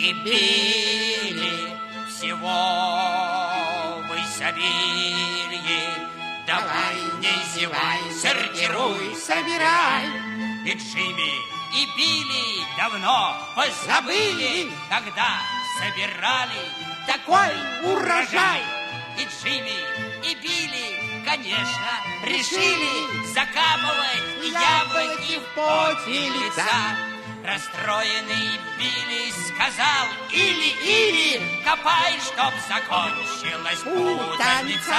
И Билли всего в изобилии. Давай, не зевай, сортируй, собирай. И Джимми, и Билли давно позабыли, когда собирали такой урожай. И Джимми, и Билли, конечно, решили закапывать яблоки в поте лица. Расстроенный Билли сказал: или, копай, чтоб закончилась путаница.